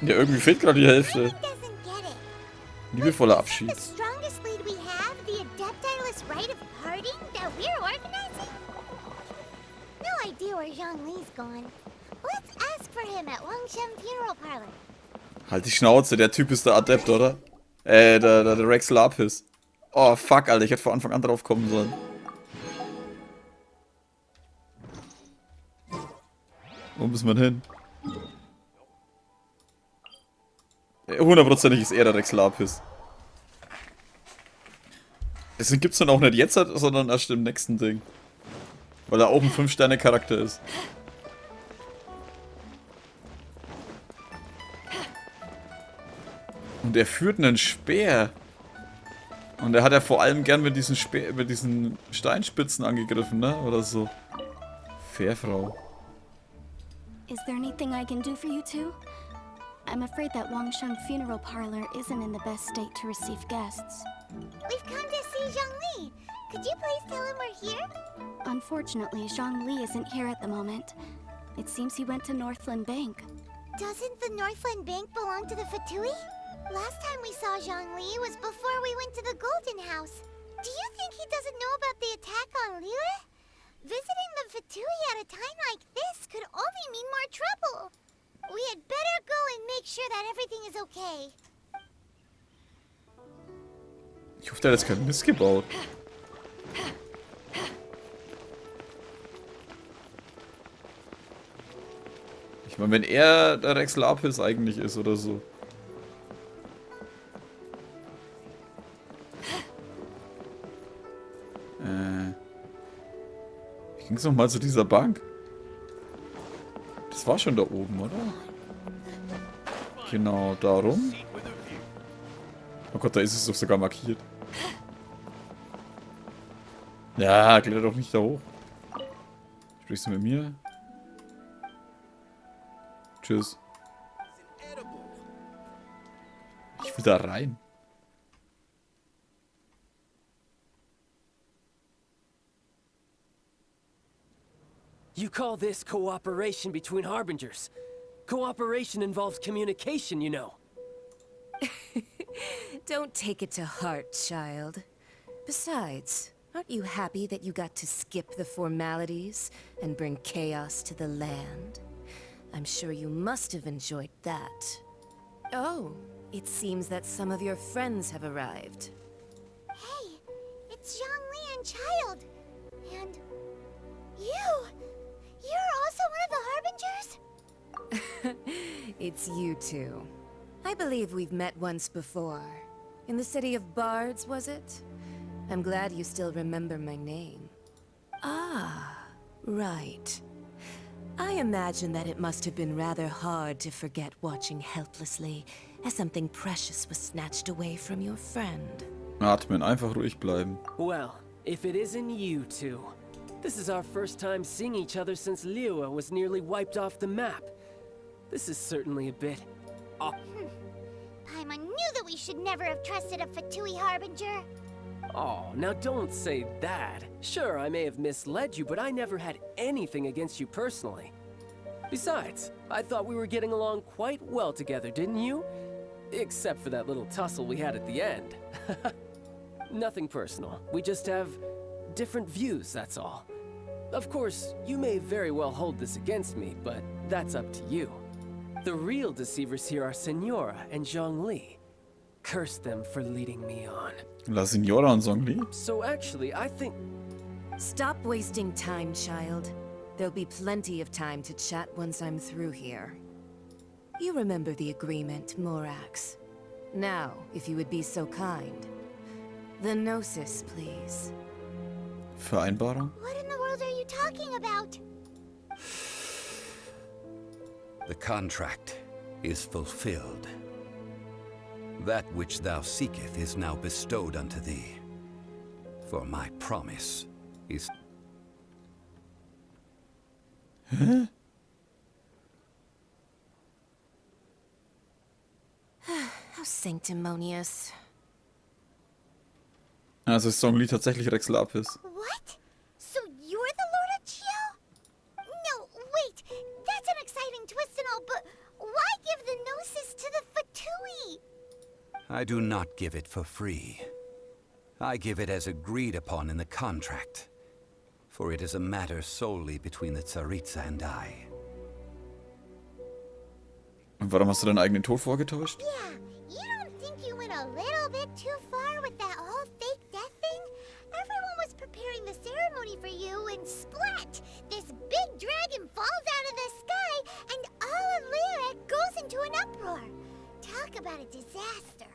Ja, irgendwie fehlt gerade die Hälfte. Liebevoller Abschied. Halt die Schnauze, der Typ ist der Adept, oder? Der Rex Lapis. Oh, fuck, Alter, ich hätte von Anfang an drauf kommen sollen. Wo muss man hin? Hundertprozentig ist er der Rex Lapis. Deswegen gibt's dann auch nicht jetzt, sondern erst im nächsten Ding. Weil er auch ein 5-Sterne-Charakter ist. Und er führt einen Speer. Und er hat ja vor allem gern mit diesen Steinspitzen angegriffen, ne? Oder so. Fährfrau. Is there anything I can do for you two? I'm afraid that Wangsheng funeral parlor isn't in the best state to receive guests. We've come to see Zhongli. Could you please tell him we're here? Unfortunately, Zhongli isn't here at the moment. It seems he went to Northland Bank. Doesn't the Northland Bank belong to the Fatui? Last time we saw Zhongli was before we went to the Golden House. Do you think he doesn't know about the attack on Liyue? Visiting the Fatui at a time like this could only mean more trouble. We had better go and make sure that everything is okay. Ich hoffe, der hat jetzt keinen Mist gebaut. Ich meine, wenn er der Rex Lapis eigentlich ist oder so. Wie ging's nochmal zu dieser Bank? Das war schon da oben, oder? Genau, darum. Oh Gott, da ist es doch sogar markiert. Ja, kletter doch nicht da hoch. Sprichst du mit mir? Tschüss. Ich will da rein. You call this cooperation between harbingers? Cooperation involves communication, you know. Don't take it to heart, child. Besides, aren't you happy that you got to skip the formalities and bring chaos to the land? I'm sure you must have enjoyed that. Oh, it seems that some of your friends have arrived. Hey, it's Zhongli and Child. And you! You're also one of the Harbingers? It's you two. I believe we've met once before. In the city of Bards, was it? I'm glad you still remember my name. Ah, right. I imagine that it must have been rather hard to forget watching helplessly as something precious was snatched away from your friend. Atmen, einfach ruhig bleiben. Well, if it isn't you two. This is our first time seeing each other since Liyue was nearly wiped off the map. This is certainly a bit... Paimon knew that we should never have trusted a Fatui Harbinger. Oh, now don't say that. Sure, I may have misled you, but I never had anything against you personally. Besides, I thought we were getting along quite well together, didn't you? Except for that little tussle we had at the end. Nothing personal. We just have different views, that's all. Of course, you may very well hold this against me, but that's up to you. The real deceivers here are Senora and Zhongli. Curse them for leading me on. La Signora und Zhongli? So actually, I think... Stop wasting time, child. There'll be plenty of time to chat once I'm through here. You remember the agreement, Morax. Now, if you would be so kind. The Gnosis, please. Vereinbarung? What in the world are you talking about? The contract is fulfilled. That which thou seeketh is now bestowed unto thee. For my promise is... Hä? How sanctimonious. Also ist Zhongli tatsächlich Rex Lapis. What? So you're the Lord of Chiao? No, wait. That's an exciting twist and all, but why give the Gnosis I do not give it for free. I give it as agreed upon in the contract, for it is a matter solely between the Tsaritsa and I. Und warum hast du deinen eigenen Tod vorgetäuscht? Yeah, you don't think you went a little bit too far with that whole fake death thing? Everyone was preparing the ceremony for you and splat! This big dragon falls out of the sky and all of Lyra goes into an uproar. Talk about a disaster.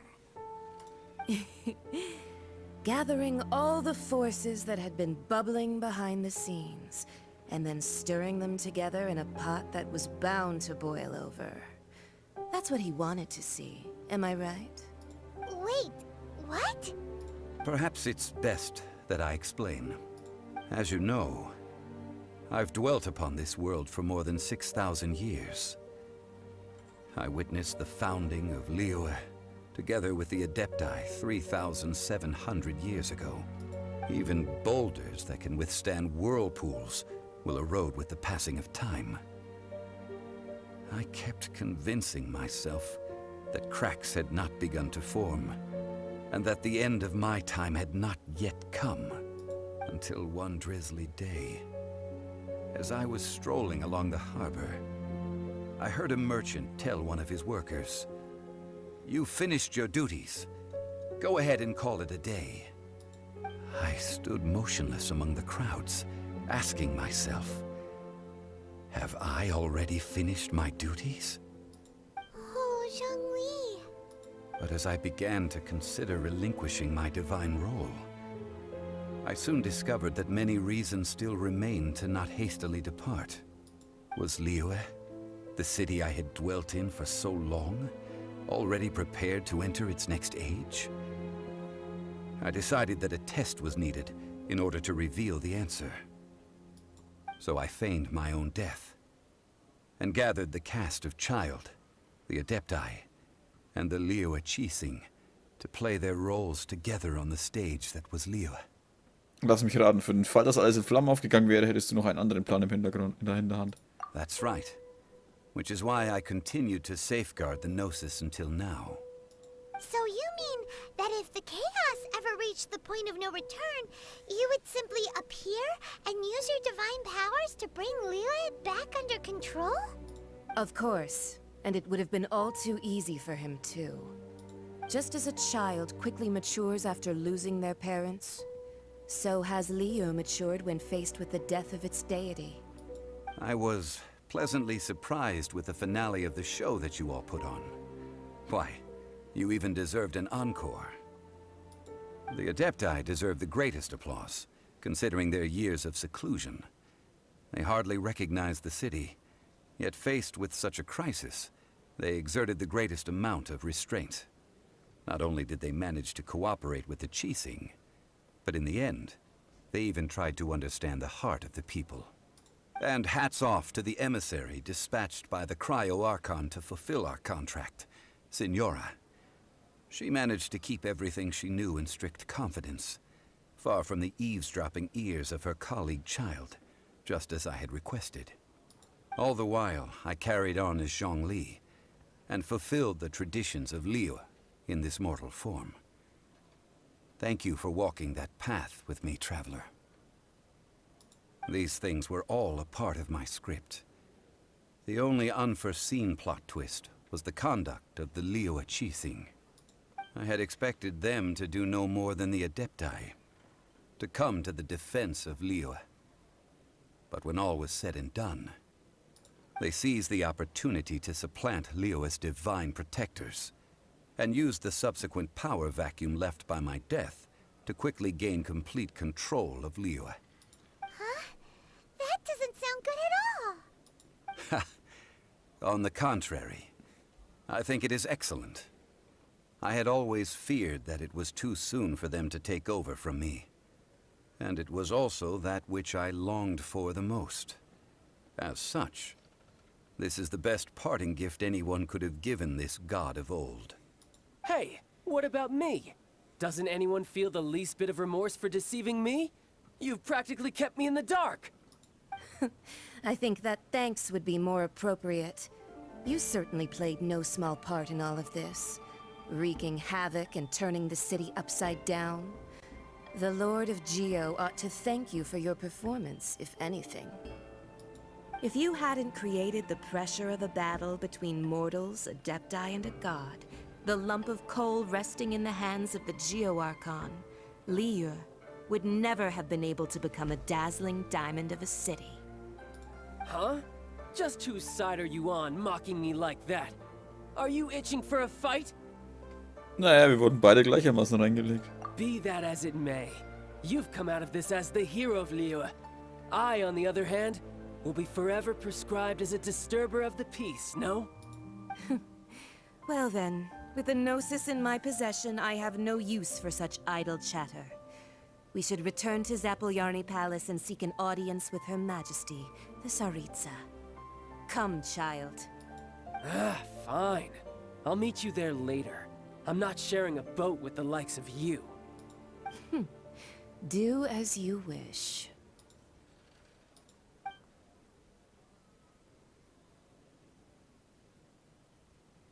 Gathering all the forces that had been bubbling behind the scenes, and then stirring them together in a pot that was bound to boil over. That's what he wanted to see, am I right? Wait, what? Perhaps it's best that I explain. As you know, I've dwelt upon this world for more than 6,000 years. I witnessed the founding of Liyue, together with the Adepti 3,700 years ago. Even boulders that can withstand whirlpools will erode with the passing of time. I kept convincing myself that cracks had not begun to form, and that the end of my time had not yet come, until one drizzly day. As I was strolling along the harbor, I heard a merchant tell one of his workers, "You've finished your duties. Go ahead and call it a day." I stood motionless among the crowds, asking myself, have I already finished my duties? Oh, Zhongli. But as I began to consider relinquishing my divine role, I soon discovered that many reasons still remained to not hastily depart. Was Liyue, the city I had dwelt in for so long, already prepared to enter its next age? I decided that a test was needed in order to reveal the answer. So I feigned my own death, and gathered the cast of Child, the Adepti, and the Liyue Chising to play their roles together on the stage that was Liyue. Lass mich raten, für den Fall, dass alles in Flammen aufgegangen wäre, hättest du noch einen anderen Plan im Hintergrund, in der Hinterhand. That's right. Which is why I continued to safeguard the Gnosis until now. So you mean that if the chaos ever reached the point of no return, you would simply appear and use your divine powers to bring Liyue back under control? Of course, and it would have been all too easy for him too. Just as a child quickly matures after losing their parents, so has Liyue matured when faced with the death of its deity. I was pleasantly surprised with the finale of the show that you all put on. Why, you even deserved an encore. The Adepti deserve the greatest applause, considering their years of seclusion. They hardly recognized the city, yet faced with such a crisis, they exerted the greatest amount of restraint. Not only did they manage to cooperate with the Chising, but in the end, they even tried to understand the heart of the people. And hats off to the emissary dispatched by the Cryo-Archon to fulfill our contract, Signora. She managed to keep everything she knew in strict confidence, far from the eavesdropping ears of her colleague Child, just as I had requested. All the while, I carried on as Zhongli, and fulfilled the traditions of Liyue in this mortal form. Thank you for walking that path with me, traveler. These things were all a part of my script. The only unforeseen plot twist was the conduct of the Liyue Chising. I had expected them to do no more than the Adepti, to come to the defense of Liyue. But when all was said and done, they seized the opportunity to supplant Liyue's divine protectors, and used the subsequent power vacuum left by my death to quickly gain complete control of Liyue. Huh? That doesn't sound good at all. On the contrary, I think it is excellent. I had always feared that it was too soon for them to take over from me. And it was also that which I longed for the most. As such, this is the best parting gift anyone could have given this god of old. Hey, what about me? Doesn't anyone feel the least bit of remorse for deceiving me? You've practically kept me in the dark. I think that thanks would be more appropriate. You certainly played no small part in all of this. wreaking havoc and turning the city upside down. The Lord of Geo ought to thank you for your performance, if anything. If you hadn't created the pressure of a battle between mortals, adepti, and a god, the lump of coal resting in the hands of the Geo Archon, Liu, would never have been able to become a dazzling diamond of a city. Huh? Just whose side are you on, mocking me like that? Are you itching for a fight? Naja, wir wurden beide gleichermaßen reingelegt. Be that as it may, you've come out of this as the hero of Liu. I, on the other hand, will be forever prescribed as a disturber of the peace, no? Well then, with a gnosis in my possession, I have no use for such idle chatter. We should return to Zapoljarny Palace and seek an audience with Her Majesty, the Tsaritsa. Come, child. Ah, fine. I'll meet you there later. I'm not sharing a boat with the likes of you. Do as you wish.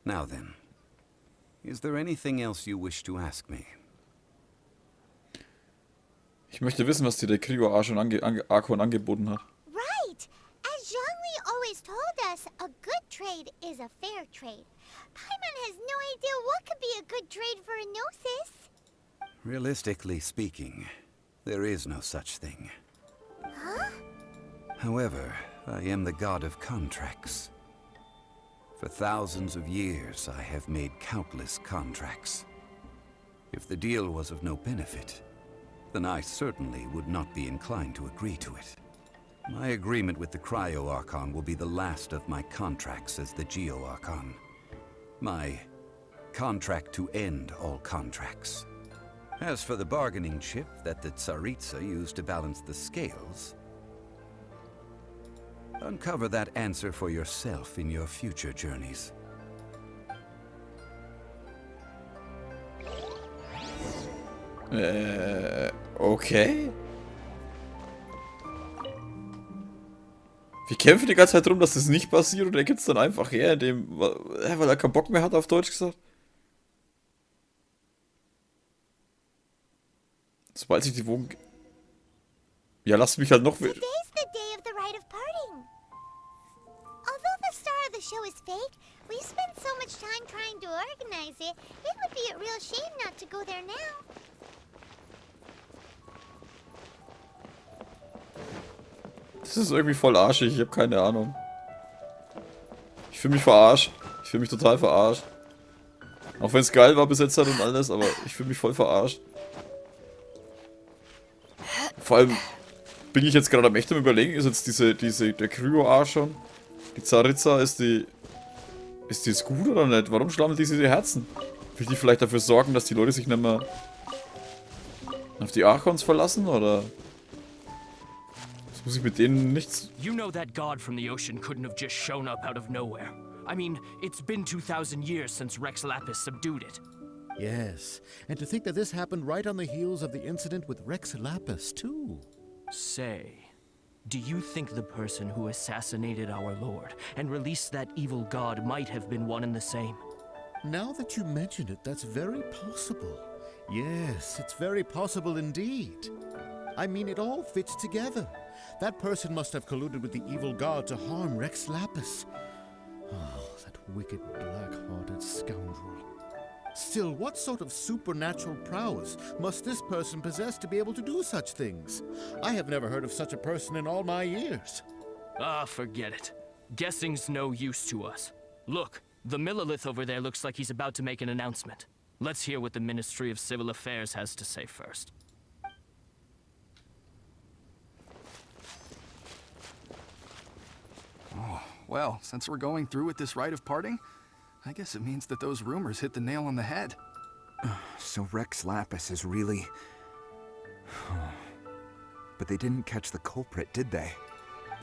Now then, is there anything else you wish to ask me? Ich möchte wissen, was dir der Krieger-Archon angeboten hat. Right! As Zhongli always told us, a good trade is a fair trade. Paimon has no idea what could be a good trade for a gnosis. Realistically speaking, there is no such thing. Huh? However, I am the god of contracts. For thousands of years, I have made countless contracts. If the deal was of no benefit, then I certainly would not be inclined to agree to it. My agreement with the Cryo Archon will be the last of my contracts as the Geo Archon. My contract to end all contracts. As for the bargaining chip that the Tsaritsa used to balance the scales, uncover that answer for yourself in your future journeys. Okay. Wir kämpfen die ganze Zeit drum, dass das nicht passiert und er gibt's dann einfach her, weil er keinen Bock mehr hat, auf Deutsch gesagt. Sobald sich die Wogen... Ja, lasst mich halt noch... Today's the day of the rite of parting. Although the star of the show is fake, we spent so much time trying to organize it, it would be a real shame not to go there now. Das ist irgendwie voll arschig, ich habe keine Ahnung. Ich fühle mich verarscht. Ich fühle mich total verarscht. Auch wenn es geil war bis jetzt halt und alles, aber ich fühle mich voll verarscht. Vor allem bin ich jetzt gerade am echt am Überlegen, ist jetzt der Kryo-Archon, die Tsaritsa, ist die jetzt gut oder nicht? Warum schlammelt die Herzen? Will die vielleicht dafür sorgen, dass die Leute sich nicht mehr auf die Archons verlassen, oder? Muss ich mit denen nichts... You know that god from the ocean couldn't have just shown up out of nowhere. I mean, it's been 2,000 years since Rex Lapis subdued it. Yes, and to think that this happened right on the heels of the incident with Rex Lapis, too. Say, do you think the person who assassinated our lord and released that evil god might have been one and the same? Now that you mention it, that's very possible. Yes, it's very possible indeed. I mean, it all fits together. That person must have colluded with the evil god to harm Rex Lapis. Oh, that wicked, black-hearted scoundrel. Still, what sort of supernatural prowess must this person possess to be able to do such things? I have never heard of such a person in all my years. Ah, forget it. Guessing's no use to us. Look, the Millilith over there looks like he's about to make an announcement. Let's hear what the Ministry of Civil Affairs has to say first. Oh, well, since we're going through with this rite of parting, I guess it means that those rumors hit the nail on the head. So Rex Lapis is really... But they didn't catch the culprit, did they?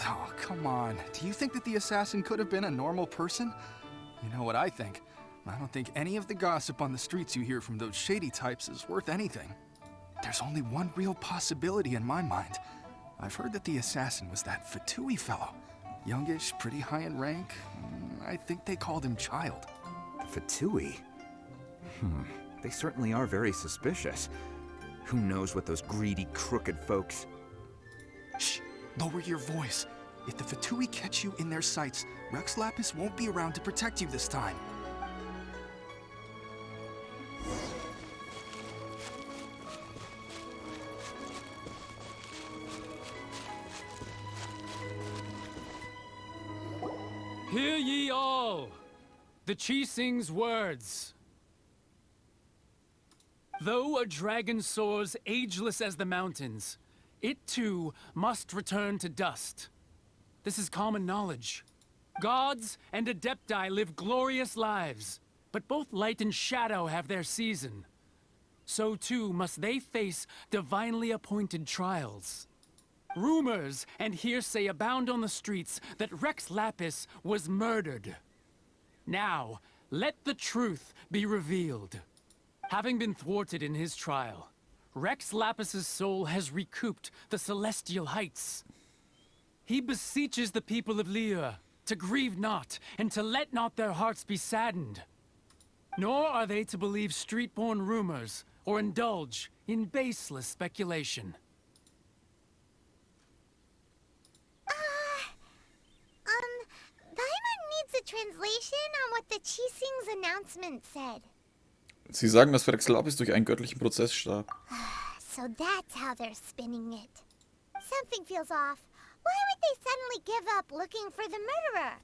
Oh, come on. Do you think that the assassin could have been a normal person? You know what I think? I don't think any of the gossip on the streets you hear from those shady types is worth anything. There's only one real possibility in my mind. I've heard that the assassin was that Fatui fellow. Youngish, pretty high in rank. I think they called him Child. Fatui? They certainly are very suspicious. Who knows what those greedy, crooked folks... Shh! Lower your voice. If the Fatui catch you in their sights, Rex Lapis won't be around to protect you this time. Hear ye all, the Chising's words. Though a dragon soars ageless as the mountains, it too must return to dust. This is common knowledge. Gods and Adepti live glorious lives, but both light and shadow have their season. So too must they face divinely appointed trials. Rumors and hearsay abound on the streets that Rex Lapis was murdered. Now, let the truth be revealed. Having been thwarted in his trial, Rex Lapis's soul has recouped the celestial heights. He beseeches the people of Liyue to grieve not and to let not their hearts be saddened. Nor are they to believe street-born rumors or indulge in baseless speculation. Paimon needs a translation on what the Chising's announcement said. Sie sagen, dass Rex Lapis durch einen göttlichen Prozess starb. So that's how they're spinning it. Something feels off. Why would they suddenly give up looking for the murderer?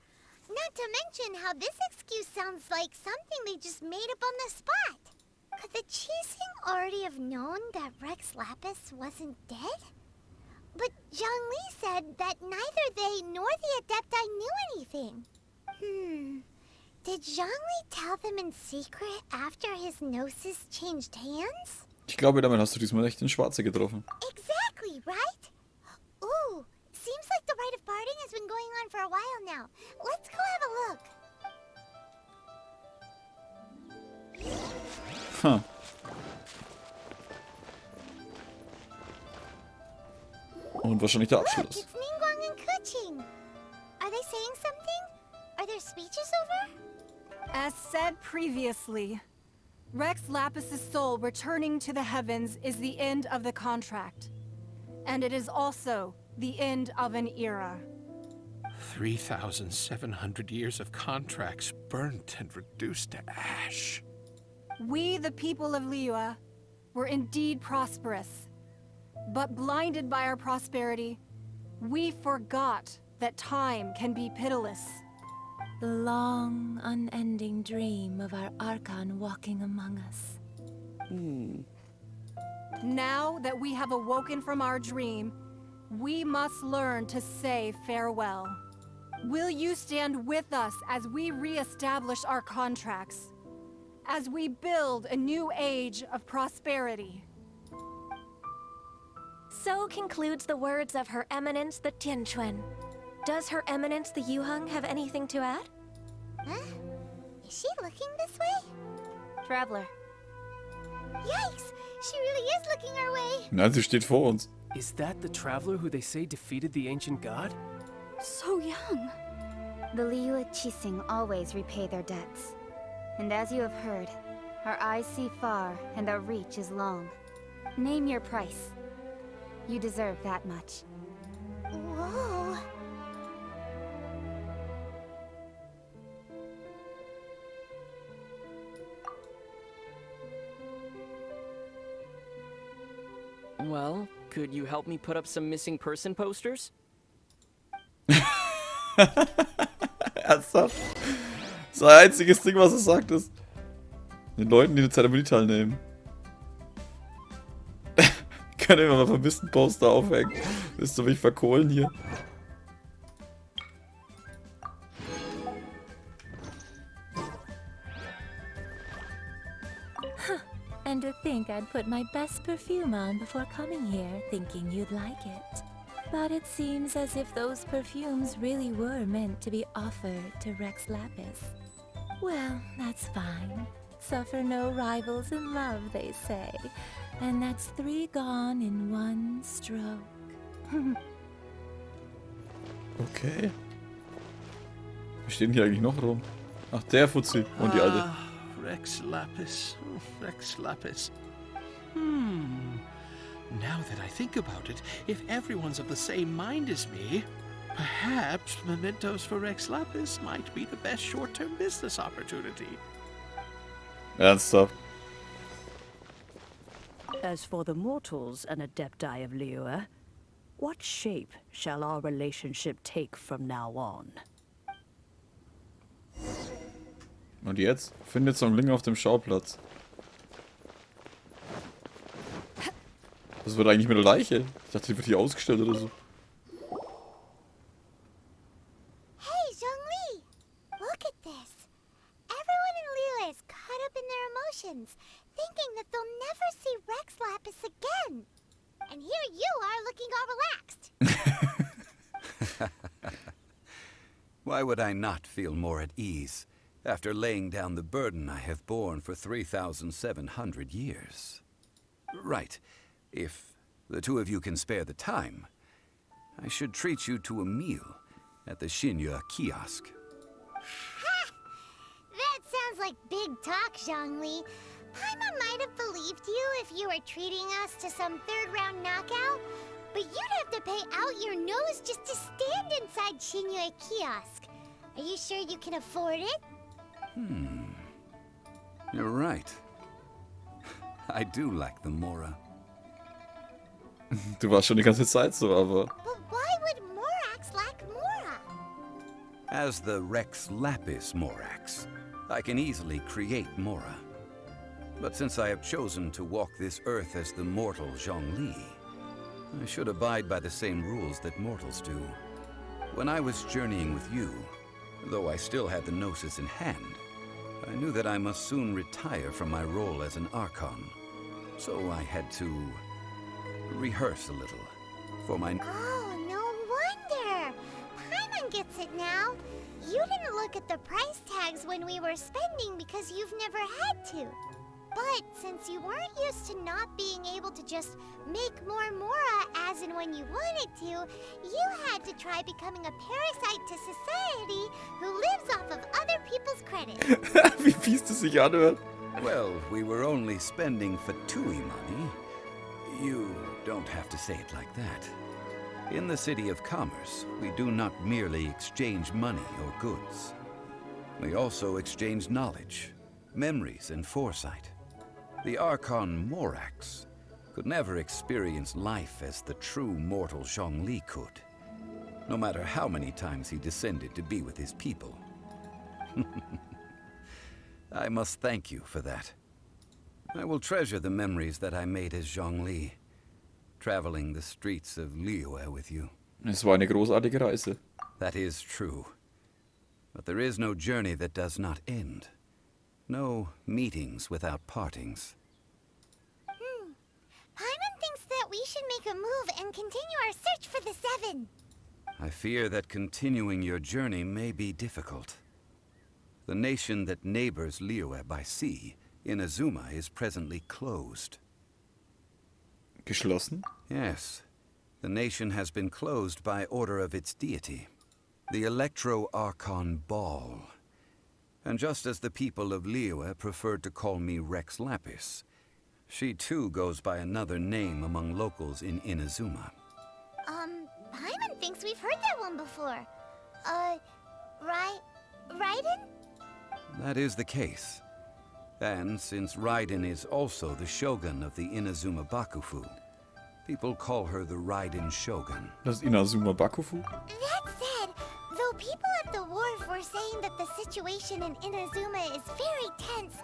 Not to mention how this excuse sounds like something they just made up on the spot. Could the Chising already have known that Rex Lapis wasn't dead? But Zhongli said that neither they nor the Adepti knew anything. Did Zhongli tell them in secret after his gnosis changed hands? Ich glaube, damit hast du diesmal echt den Schwarze getroffen. Exactly, right? Ooh, seems like the rite of parting has been going on for a while now. Let's go have a look. Huh. Und wahrscheinlich der Look, Abschluss. it's Ningguang and Keqing. Are they saying something? Are their speeches over? As said previously, Rex Lapis's soul returning to the heavens is the end of the contract. And it is also the end of an era. 3,700 years of contracts burnt and reduced to ash. We, the people of Liyue, were indeed prosperous. But blinded by our prosperity, we forgot that time can be pitiless. The long, unending dream of our Archon walking among us. Now that we have awoken from our dream, we must learn to say farewell. Will you stand with us as we re-establish our contracts? As we build a new age of prosperity? So concludes the words of Her Eminence the Tianquan. Does Her Eminence the Yuheng have anything to add? Huh? Is she looking this way? Traveler. Yikes! She really is looking our way! Nein, sie steht vor uns. Is that the traveler who they say defeated the ancient god? So young. The Liyue Chising always repay their debts. And as you have heard, our eyes see far and our reach is long. Name your price. You deserve that much. Whoa! Well, could you help me put up some missing person posters? Ernsthaft? Das einziges Ding, was er sagt, ist den Leuten, die eine Zeremonie teilnehmen. Können wir mal vermissten Poster aufhängen. Willst du mich verkohlen hier? And to think I'd put my best perfume on before coming here, thinking you'd like it. But it seems as if those perfumes really were meant to be offered to Rex Lapis. Well, that's fine. Suffer no rivals in love, they say. And that's 3 gone in 1 stroke. Okay. Wir stehen hier eigentlich noch rum. Ach, der Fuzzi und die Alte. Rex Lapis. Oh, Rex Lapis. Now that I think about it, if everyone's of the same mind as me, perhaps mementos for Rex Lapis might be the best short-term business opportunity. Ernsthaft? As for the mortals and Adepti of Liyue, what shape shall our relationship take from now on? Und jetzt? Findet Songling auf dem Schauplatz. Was wird eigentlich mit der Leiche? Ich dachte, die wird hier ausgestellt oder so. Hey, Zhongli! Look at this. Everyone in Liyue is caught up in their emotions, thinking that they'll never see Rex Lapis again. And here you are looking all relaxed. Why would I not feel more at ease after laying down the burden I have borne for 3,700 years? Right. If the two of you can spare the time, I should treat you to a meal at the Xinye kiosk. Ha! That sounds like big talk, Zhongli. Paimon might have believed you if you were treating us to some third-round knockout, but you'd have to pay out your nose just to stand inside Xinye kiosk. Are you sure you can afford it? You're right. I do like the Mora. Du warst schon die ganze Zeit so, aber... But why would Morax lack Mora? As the Rex Lapis Morax, I can easily create Mora. But since I have chosen to walk this earth as the mortal Zhongli, I should abide by the same rules that mortals do. When I was journeying with you, though I still had the Gnosis in hand, I knew that I must soon retire from my role as an Archon. So I had to rehearse a little for my... Oh, no wonder! Paimon gets it now. You didn't look at the price tags when we were spending because you've never had to. But since you weren't used to not being able to just make more Mora as and when you wanted to, you had to try becoming a parasite to society who lives off of other people's credit. Wie fies das sich anhört. Well, we were only spending Fatui money. You don't have to say it like that. In the City of Commerce, we do not merely exchange money or goods. We also exchange knowledge, memories, and foresight. The Archon Morax could never experience life as the true mortal Zhongli could, no matter how many times he descended to be with his people. I must thank you for that. I will treasure the memories that I made as Zhongli, traveling the streets of Liyue with you. Es war eine großartige Reise. That is true. But there is no journey that does not end. No meetings without partings. Paimon thinks that we should make a move and continue our search for the Seven. I fear that continuing your journey may be difficult. The nation that neighbors Liyue by sea, Inazuma, is presently closed. Geschlossen? Yes. The nation has been closed by order of its deity, the Electro-Archon Ball. And just as the people of Liyue preferred to call me Rex Lapis, she too goes by another name among locals in Inazuma. Paimon thinks we've heard that one before. Raiden? That is the case. And since Raiden is also the shogun of the Inazuma Bakufu, people call her the Raiden Shogun. Das Inazuma Bakufu? That said, though people at the wharf were saying that the situation in Inazuma is very tense,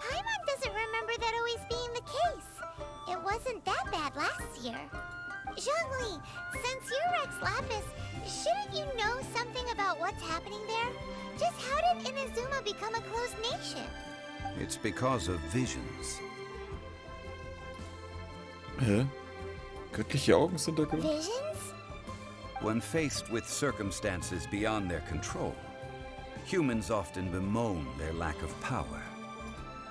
Paimon doesn't remember that always being the case. It wasn't that bad last year. Zhongli, since you're Rex Lapis, shouldn't you know something about what's happening there? Just how did Inazuma become a closed nation? It's because of visions. Hä? Göttliche Augen sind da gemacht? Visions? When faced with circumstances beyond their control, humans often bemoan their lack of power.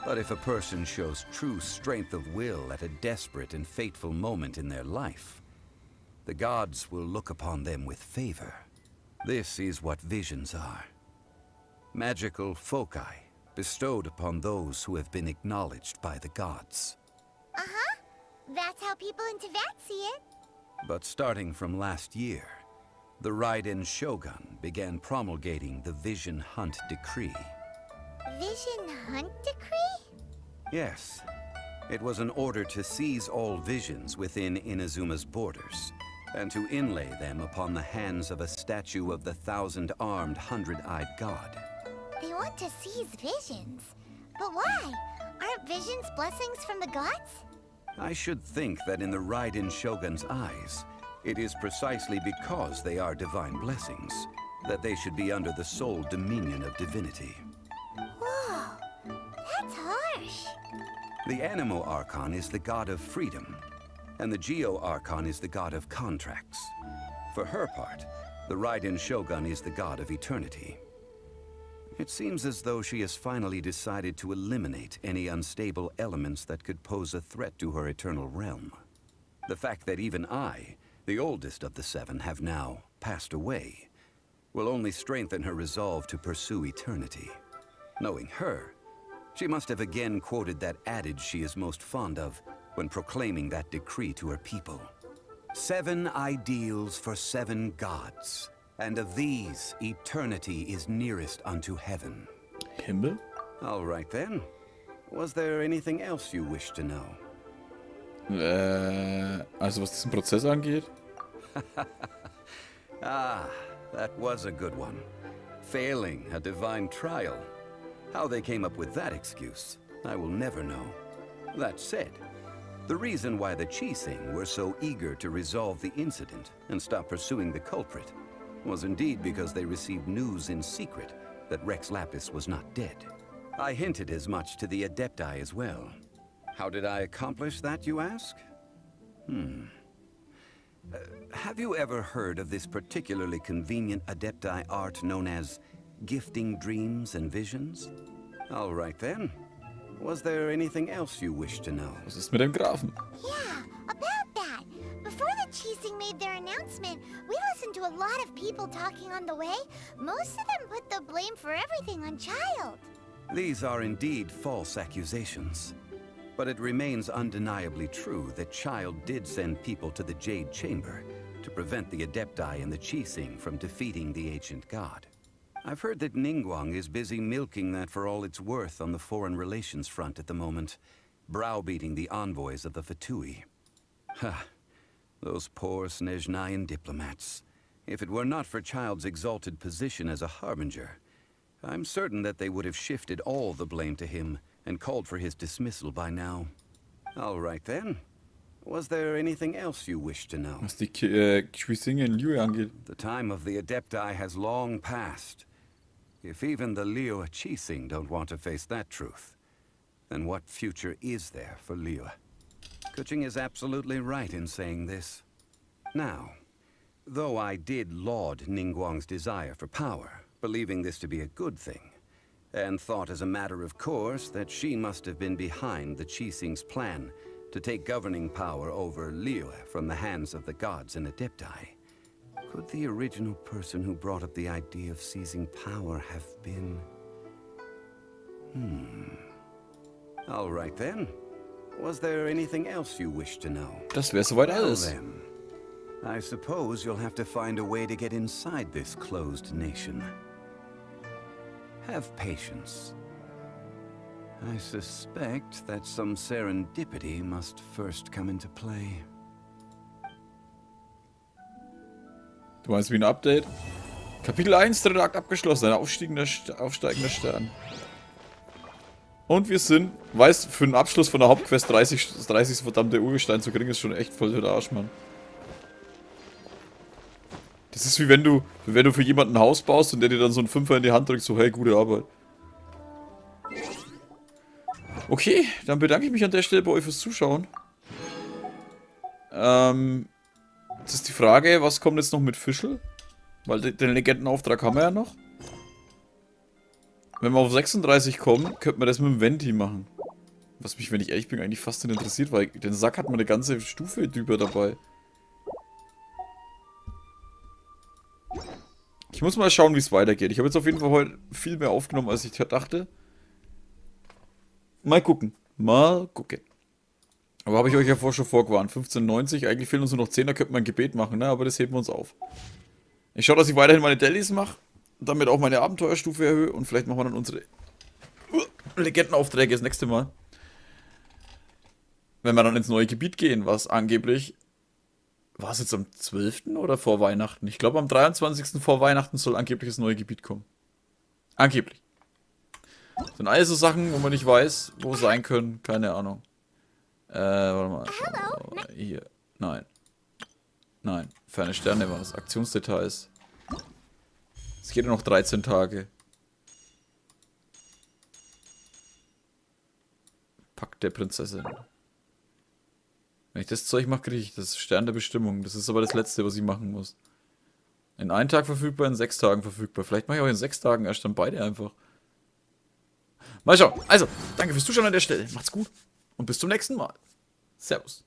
But if a person shows true strength of will at a desperate and fateful moment in their life, the gods will look upon them with favor. This is what visions are. Magical foci bestowed upon those who have been acknowledged by the gods. Uh-huh. That's how people in Teyvat see it. But starting from last year, the Raiden Shogun began promulgating the Vision Hunt Decree. Vision Hunt Decree? Yes. It was an order to seize all visions within Inazuma's borders, and to inlay them upon the hands of a statue of the 1,000-armed, 100-eyed god. They want to seize visions. But why? Aren't visions blessings from the gods? I should think that in the Raiden Shogun's eyes, it is precisely because they are divine blessings that they should be under the sole dominion of divinity. Whoa, that's harsh. The Anemo Archon is the god of freedom, and the Geo Archon is the god of contracts. For her part, the Raiden Shogun is the god of eternity. It seems as though she has finally decided to eliminate any unstable elements that could pose a threat to her eternal realm. The fact that even I, the oldest of the 7, have now passed away, will only strengthen her resolve to pursue eternity. Knowing her, she must have again quoted that adage she is most fond of when proclaiming that decree to her people. 7 ideals for 7 gods. And of these, eternity is nearest unto heaven. Himmel? All right then. Was there anything else you wish to know? Also was diesen Prozess angeht? Ah, that was a good one. Failing a divine trial. How they came up with that excuse, I will never know. That said, the reason why the Qixing were so eager to resolve the incident and stop pursuing the culprit was indeed because they received news in secret that Rex Lapis was not dead. I hinted as much to the Adepti as well. How did I accomplish that, you ask? Have you ever heard of this particularly convenient Adepti art known as gifting dreams and visions? All right then. Was there anything else you wish to know? Was ist mit dem Grafen? Yeah, about that. Before the Qixing made their announcement, we listened to a lot of people talking on the way. Most of them put the blame for everything on Child. These are indeed false accusations. But it remains undeniably true that Child did send people to the Jade Chamber to prevent the Adepti and the Qixing from defeating the ancient god. I've heard that Ningguang is busy milking that for all it's worth on the foreign relations front at the moment, browbeating the envoys of the Fatui. Ha! Those poor Snezhnayan diplomats. If it were not for Child's exalted position as a harbinger, I'm certain that they would have shifted all the blame to him and called for his dismissal by now. All right then. Was there anything else you wish to know? Was die Qixing in Liyue angeht? The time of the Adepti has long passed. If even the Liyue Qixing don't want to face that truth, then what future is there for Liyue? Kuching is absolutely right in saying this. Now, though I did laud Ningguang's desire for power, believing this to be a good thing, and thought as a matter of course that she must have been behind the Qixing's plan to take governing power over Liyue from the hands of the gods and Adepti, could the original person who brought up the idea of seizing power have been... All right then. Was there anything else you wish to know? Das wäre soweit Well alles. then, I suppose you'll have to find a way to get inside this closed nation. Have patience. I suspect that some serendipity must first come into play. Du meinst wie ein Update? Kapitel 1, dritter Akt abgeschlossen, ein aufsteigender Stern. Und wir sind, weißt für den Abschluss von der Hauptquest 30 verdammte Urgestein zu kriegen, ist schon echt voll der Arsch, Mann. Das ist wie wenn du für jemanden ein Haus baust und der dir dann so einen Fünfer in die Hand drückt, so hey, gute Arbeit. Okay, dann bedanke ich mich an der Stelle bei euch fürs Zuschauen. Jetzt ist die Frage, was kommt jetzt noch mit Fischl? Weil den Legendenauftrag haben wir ja noch. Wenn wir auf 36 kommen, könnten wir das mit dem Venti machen. Was mich, wenn ich ehrlich bin, eigentlich fast nicht interessiert, weil den Sack hat man eine ganze Stufe drüber dabei. Ich muss mal schauen, wie es weitergeht. Ich habe jetzt auf jeden Fall heute viel mehr aufgenommen, als ich dachte. Mal gucken. Mal gucken. Aber habe ich euch ja vorher schon vorgewarnt. 15,90. Eigentlich fehlen uns nur noch 10, da könnte man ein Gebet machen, ne? Aber das heben wir uns auf. Ich schaue, dass ich weiterhin meine Dailies mache. Und damit auch meine Abenteuerstufe erhöhe. Und vielleicht machen wir dann unsere Legendenaufträge das nächste Mal. Wenn wir dann ins neue Gebiet gehen, was angeblich... War es jetzt am 12. oder vor Weihnachten? Ich glaube, am 23. vor Weihnachten soll angeblich das neue Gebiet kommen. Angeblich. Das sind alles so Sachen, wo man nicht weiß, wo es sein können. Keine Ahnung. Warte mal. Hier. Nein. Nein. Ferne Sterne war das. Aktionsdetails. Es geht ja noch 13 Tage. Pakt der Prinzessin. Wenn ich das Zeug mache, kriege ich das Stern der Bestimmung. Das ist aber das Letzte, was ich machen muss. In 1 Tag verfügbar, in 6 Tagen verfügbar. Vielleicht mache ich auch in 6 Tagen erst dann beide einfach. Mal schauen. Also, danke fürs Zuschauen an der Stelle. Macht's gut und bis zum nächsten Mal. Servus.